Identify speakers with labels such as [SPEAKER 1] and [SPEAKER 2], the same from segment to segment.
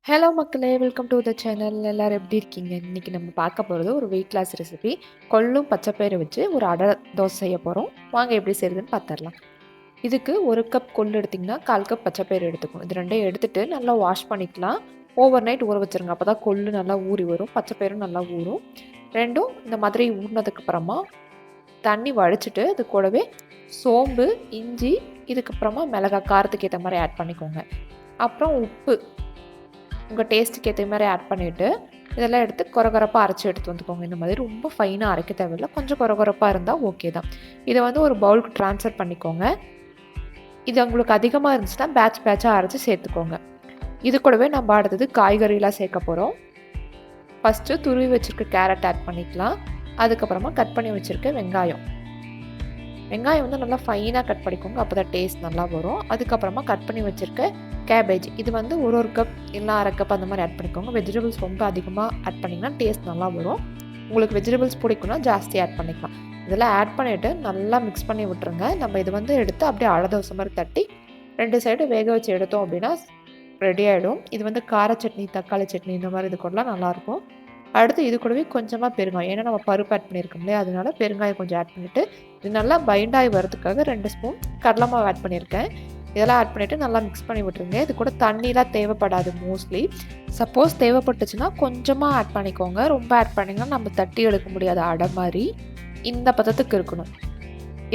[SPEAKER 1] Hello மக்களே! Welcome to the channel. எல்லாரும் எப்படி இருக்கீங்க? இன்னைக்கு நம்ம பார்க்க போறது ஒரு வெயிட் லாஸ் ரெசிபி. கொள்ளும் பச்சைப்பயிறு வச்சு ஒரு அடை தோசை செய்ய போறோம். வாங்க எப்படி செய்றதுன்னு பார்த்துரலாம். இதுக்கு 1 கப் கொள்ளு எடுத்தீங்கன்னா, 1/4 கப் பச்சைப்பயிறு எடுத்துக்கணும். இது 2யும் எடுத்துட்டு நல்லா வாஷ் பண்ணிக்கலாம். ஓவர் நைட் ஊற வச்சுருங்க. அப்பதான் கொள்ளு நல்லா ஊறி வரும். பச்சைப்பயிரும் நல்லா ஊறும். 2ம் இந்த மாதிரி ஊறுனதுக்கு அப்புறமா தண்ணி வடிச்சுட்டு, அது கூடவே சோம்பு, இஞ்சி, இதுக்கப்புறமா மிளகாய் காரத்துக்கு ஏத்த மாரி ஆட் பண்ணிக்கோங்க. அப்புறம் உப்பு உங்கள் டேஸ்ட்டுக்கு ஏற்ற மாதிரி ஆட் பண்ணிவிட்டு இதெல்லாம் எடுத்து கொரகொரப்பாக அரைச்சி எடுத்து வந்துக்கோங்க. இந்த மாதிரி ரொம்ப ஃபைனாக அரைக்க தேவையில்லை, கொஞ்சம் கொரகொரப்பாக இருந்தால் ஓகே தான். இதை வந்து ஒரு பவுலுக்கு ட்ரான்ஸ்ஃபர் பண்ணிக்கோங்க. இது உங்களுக்கு அதிகமாக இருந்துச்சுன்னா பேட்சாக அரைச்சி சேர்த்துக்கோங்க. இது கூடவே நம்ம அடுத்தது காய்கறிலாம் சேர்க்க போகிறோம். ஃபஸ்ட்டு துருவி வச்சுருக்க கேரட் ஆட் பண்ணிக்கலாம். அதுக்கப்புறமா கட் பண்ணி வச்சுருக்க வெங்காயம் வந்து நல்லா ஃபைனாக கட் பண்ணிக்கோங்க. அப்போ தான் டேஸ்ட் நல்லா வரும். அதுக்கப்புறமா கட் பண்ணி வச்சுருக்க கேபேஜ் இது வந்து ஒரு கப் இல்லை 1/2 கப் அந்த மாதிரி ஆட் பண்ணிக்கோங்க. வெஜிடபிள்ஸ் ரொம்ப அதிகமாக ஆட் பண்ணிங்கன்னா டேஸ்ட் நல்லா வரும். உங்களுக்கு வெஜிடபிள்ஸ் பிடிக்குன்னா ஜாஸ்தி ஆட் பண்ணிக்கலாம். இதெல்லாம் ஆட் பண்ணிவிட்டு நல்லா மிக்ஸ் பண்ணி விட்டுருங்க. நம்ம இது வந்து எடுத்து அப்படியே அடை தோசை மாதிரி தட்டி 2 சைடு வேக வச்சு எடுத்தோம் அப்படின்னா ரெடி ஆகிடும். இது வந்து கார சட்னி, தக்காளி சட்னி இந்த மாதிரி இது கூடலாம் நல்லாயிருக்கும். அடுத்து இது கூடவே கொஞ்சமாக பெருங்காயம், ஏன்னா நம்ம பருப்பு ஆட் பண்ணியிருக்கோம் இல்லையா, அதனால பெருங்காயம் கொஞ்சம் ஆட் பண்ணிவிட்டு இது நல்லா பைண்டாகி வரதுக்காக 2 ஸ்பூன் கடலை மாவு ஆட் பண்ணியிருக்கேன். இதெல்லாம் ஆட் பண்ணிவிட்டு நல்லா மிக்ஸ் பண்ணி விட்டுருங்க. இது கூட தண்ணிலாம் தேவைப்படாது மோஸ்ட்லி. சப்போஸ் தேவைப்பட்டுச்சுன்னா கொஞ்சமாக ஆட் பண்ணிக்கோங்க. ரொம்ப ஆட் பண்ணிங்கன்னா நம்ம தட்டி எடுக்க முடியாது அடை மாதிரி. இந்த பதத்துக்கு இருக்கணும்.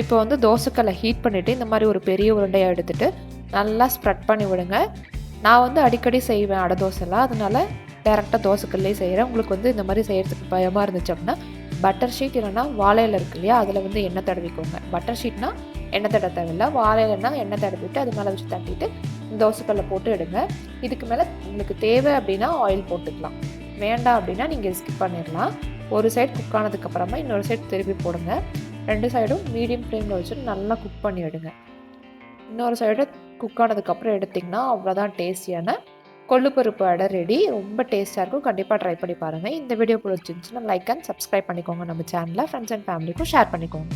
[SPEAKER 1] இப்போ வந்து தோசைக்கல்லை ஹீட் பண்ணிவிட்டு இந்த மாதிரி ஒரு பெரிய உருண்டையாக எடுத்துகிட்டு நல்லா ஸ்ப்ரெட் பண்ணி விடுங்க. நான் வந்து அடிக்கடி செய்வேன் அடை தோசைலாம், அதனால டேரெக்டாக தோசைக்கல்லே செய்கிறேன். உங்களுக்கு வந்து இந்த மாதிரி செய்கிறதுக்கு பயமாக இருந்துச்சு அப்படின்னா பட்டர் ஷீட் இல்லைனா வாழை இலை இருக்கு இல்லையா, அதில் வந்து எண்ணெய் தடவிக்கோங்க. பட்டர் ஷீட்னா எண்ணெய் தட தேவையில்லை, வாழை இலைனா எண்ணெய் தடவிட்டு அது மேலே வச்சு தட்டிட்டு தோசைக்கல்லை போட்டு எடுங்க. இதுக்கு மேலே உங்களுக்கு தேவை அப்படின்னா ஆயில் போட்டுக்கலாம், வேண்டாம் அப்படின்னா நீங்கள் ஸ்கிப் பண்ணிடலாம். ஒரு சைடு குக் ஆனதுக்கப்புறமா இன்னொரு சைடு திருப்பி போடுங்க. 2 சைடும் மீடியம் ஃப்ளேமில் வச்சுட்டு நல்லா குக் பண்ணி எடுங்க. இன்னொரு சைடு குக் ஆனதுக்கப்புறம் எடுத்திங்கன்னா அவ்வளோதான் டேஸ்டியான கொள்ளு பருப்பு அடை ரெடி. ரொம்ப டேஸ்ட்டாக இருக்கும். கண்டிப்பாக ட்ரை பண்ணி பாருங்கள். இந்த வீடியோ பிடிச்சிருந்துச்சுன்னா லைக் அண்ட் சப்ஸ்கிரைப் பண்ணிக்கோங்க. நம்ம சேனலை ஃப்ரெண்ட்ஸ் அண்ட் ஃபேமிலிக்கும் ஷேர் பண்ணிக்கோங்க.